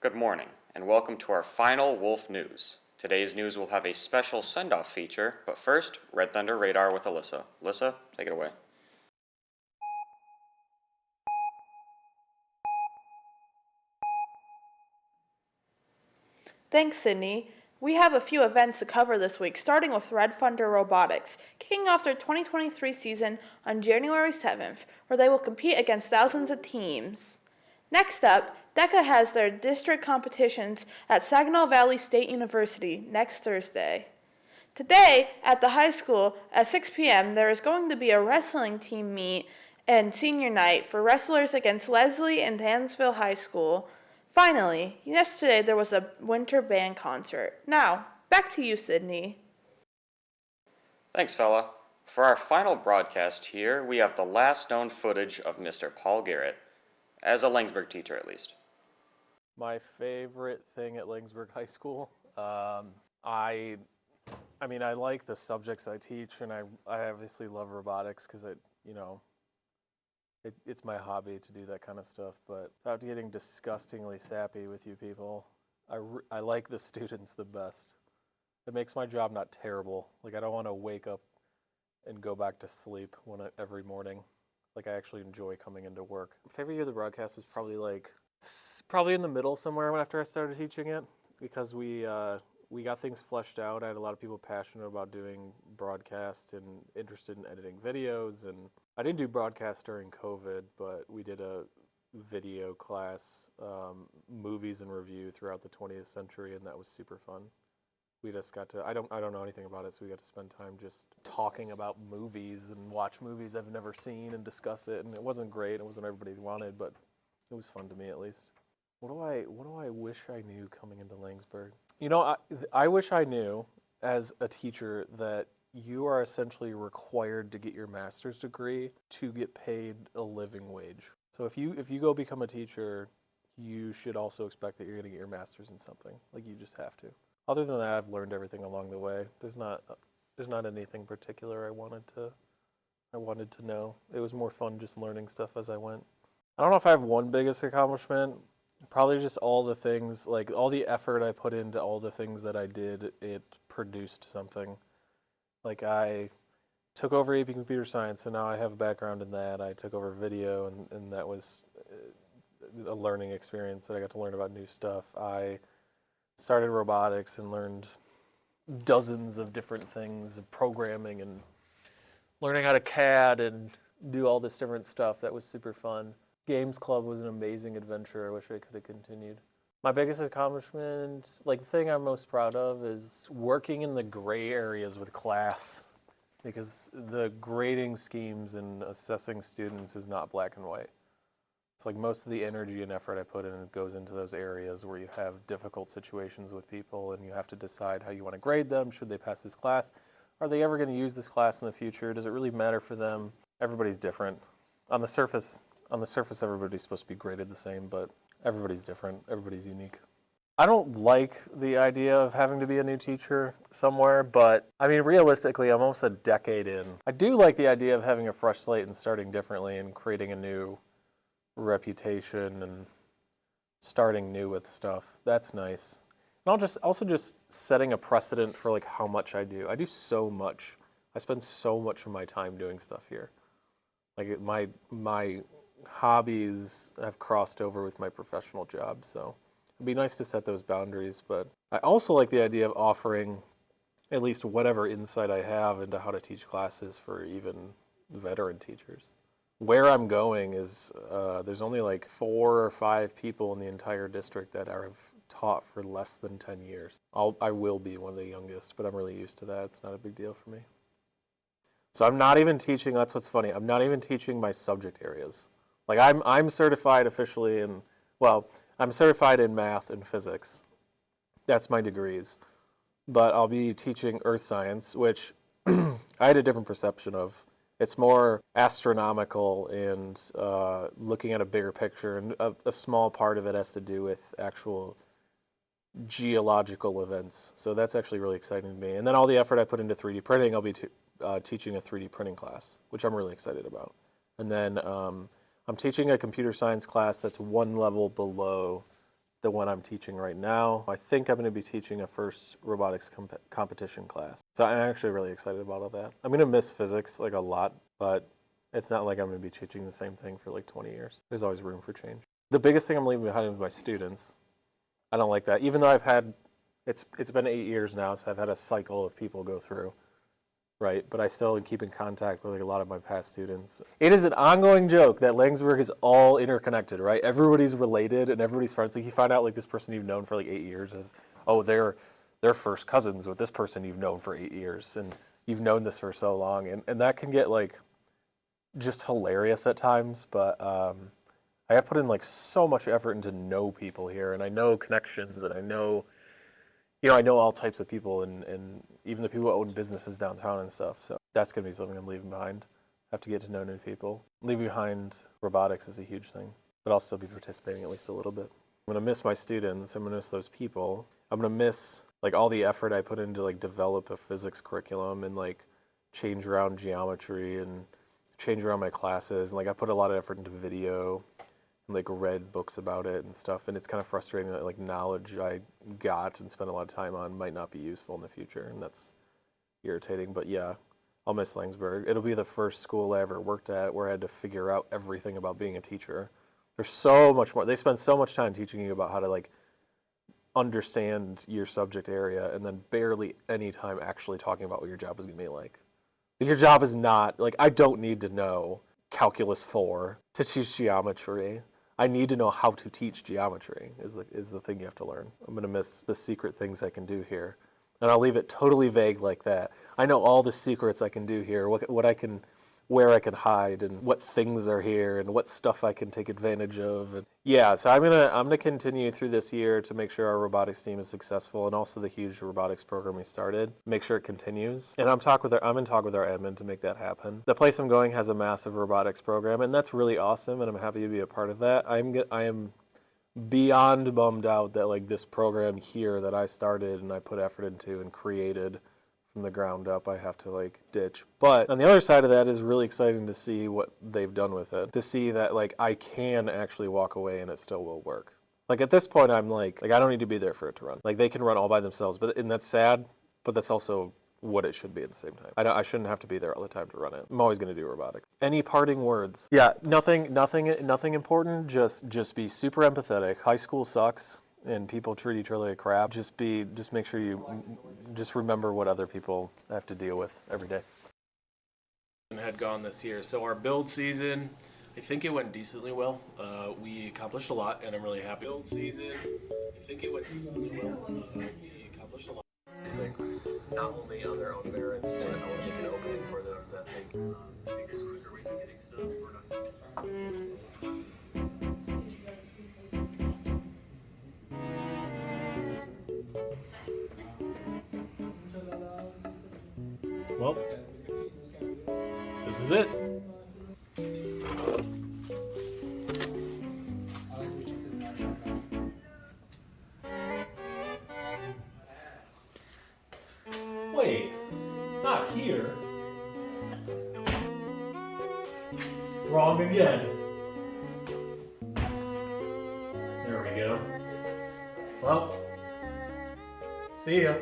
Good morning, and welcome to our final Wolf News. Today's news will have a special send-off feature, but first, Red Thunder Radar with Alyssa. Alyssa, take it away. Thanks, Sydney. We have a few events to cover this week, starting with Red Thunder Robotics, kicking off their 2023 season on January 7th, where they will compete against thousands of teams. Next up, DECA has their district competitions at Saginaw Valley State University next Thursday. Today, at the high school, at 6 p.m., there is going to be a wrestling team meet and senior night for wrestlers against Leslie and Dansville High School. Finally, yesterday there was a winter band concert. Now, back to you, Sydney. Thanks, fella. For our final broadcast here, we have the last known footage of Mr. Paul Garrett, as a Laingsburg teacher at least. My favorite thing at Laingsburg High School, I like the subjects I teach, and I obviously love robotics because it's my hobby to do that kind of stuff. But without getting disgustingly sappy with you people, I like the students the best. It makes my job not terrible. Like, I don't want to wake up and go back to sleep every morning. Like, I actually enjoy coming into work. My favorite year of the broadcast was probably in the middle somewhere after I started teaching it, because we got things fleshed out. I had a lot of people passionate about doing broadcasts and interested in editing videos. And I didn't do broadcasts during COVID, but we did a video class, movies and review throughout the 20th century, and that was super fun. We just got to, I don't know anything about it, so we got to spend time just talking about movies and watch movies I've never seen and discuss it. And it wasn't great, it wasn't what everybody wanted, but it was fun to me at least. What do I wish I knew coming into Laingsburg? I wish I knew as a teacher that you are essentially required to get your master's degree to get paid a living wage. So if you go become a teacher, you should also expect that you're going to get your master's in something. Like, you just have to. Other than that, I've learned everything along the way. There's not anything particular I wanted to know. It was more fun just learning stuff as I went. I don't know if I have one biggest accomplishment. Probably just all the things, like all the effort I put into all the things that I did, it produced something. Like, I took over AP Computer Science, so now I have a background in that. I took over video, and that was a learning experience that I got to learn about new stuff. I started robotics and learned dozens of different things, of programming and learning how to CAD and do all this different stuff. That was super fun. Games Club was an amazing adventure. I wish I could have continued. My biggest accomplishment, like the thing I'm most proud of, is working in the gray areas with class, because the grading schemes and assessing students is not black and white. It's like most of the energy and effort I put in goes into those areas where you have difficult situations with people and you have to decide how you want to grade them. Should they pass this class? Are they ever going to use this class in the future? Does it really matter for them? Everybody's different. On the surface, everybody's supposed to be graded the same, but everybody's different. Everybody's unique. I don't like the idea of having to be a new teacher somewhere, but I mean, realistically, I'm almost a decade in. I do like the idea of having a fresh slate and starting differently and creating a new reputation and starting new with stuff. That's nice. And also just setting a precedent for like how much I do. I do so much. I spend so much of my time doing stuff here. Like, my hobbies have crossed over with my professional job, so it'd be nice to set those boundaries. But I also like the idea of offering at least whatever insight I have into how to teach classes for even veteran teachers. Where I'm going is there's only like 4 or 5 people in the entire district that have taught for less than 10 years. I will be one of the youngest, but I'm really used to that. It's not a big deal for me. So I'm not even teaching, that's what's funny, I'm not even teaching my subject areas. Like, I'm certified officially in, I'm certified in math and physics. That's my degrees. But I'll be teaching earth science, which I had a different perception of. It's more astronomical and looking at a bigger picture, and a small part of it has to do with actual geological events. So that's actually really exciting to me. And then all the effort I put into 3D printing, I'll be teaching a 3D printing class, which I'm really excited about. And then I'm teaching a computer science class that's one level below the one I'm teaching right now. I think I'm going to be teaching a first robotics competition class. So I'm actually really excited about all that. I'm going to miss physics like a lot, but it's not like I'm going to be teaching the same thing for like 20 years. There's always room for change. The biggest thing I'm leaving behind is my students. I don't like that. Even though it's been 8 years now, so I've had a cycle of people go through, right? But I still keep in contact with like a lot of my past students. It is an ongoing joke that Laingsburg is all interconnected, right? Everybody's related and everybody's friends. Like you find out like this person you've known for like 8 years is, oh, they're first cousins with this person you've known for 8 years, and you've known this for so long, and that can get like just hilarious at times. But I have put in like so much effort into know people here, and I know connections, and I know all types of people, and even the people who own businesses downtown and stuff. So that's going to be something I'm leaving behind. I have to get to know new people. Leaving behind robotics is a huge thing, but I'll still be participating at least a little bit. I'm going to miss my students. I'm going to miss those people. I'm going to miss like all the effort I put into like develop a physics curriculum and like change around geometry and change around my classes. And like I put a lot of effort into video, like read books about it and stuff, and it's kind of frustrating that like knowledge I got and spent a lot of time on might not be useful in the future, and that's irritating. But yeah, I'll miss Laingsburg. It'll be the first school I ever worked at where I had to figure out everything about being a teacher. There's so much more. They spend so much time teaching you about how to like understand your subject area, and then barely any time actually talking about what your job is going to be like. Your job is not like, I don't need to know calculus 4 to teach geometry. I need to know how to teach geometry is the thing you have to learn. I'm going to miss the secret things I can do here. And I'll leave it totally vague like that. I know all the secrets I can do here, where I can hide, and what things are here, and what stuff I can take advantage of. And yeah, so I'm gonna continue through this year to make sure our robotics team is successful, and also the huge robotics program we started, make sure it continues. And I'm in talk with our admin to make that happen. The place I'm going has a massive robotics program, and that's really awesome, and I'm happy to be a part of that. I am beyond bummed out that like this program here that I started and I put effort into and created from the ground up, I have to like ditch. But on the other side of that is really exciting to see what they've done with it. To see that like I can actually walk away and it still will work. Like at this point I'm like I don't need to be there for it to run. Like they can run all by themselves, and that's sad, but that's also what it should be at the same time. I shouldn't have to be there all the time to run it. I'm always going to do robotics. Any parting words? Yeah, nothing important. Just be super empathetic. High school sucks, and people treat each other like crap. Just make sure you just remember what other people have to deal with every day. Had gone this year, so our build season, I think it went decently well. We accomplished a lot, and I'm really happy. Build season, I think it went decently well. We accomplished a lot. I think not only on their own merits, but I want to make an opening for them that they. I think there's quicker ways of getting stuff. We're not. Well, this is it. Wait, not here. Wrong again. There we go. Well, see ya.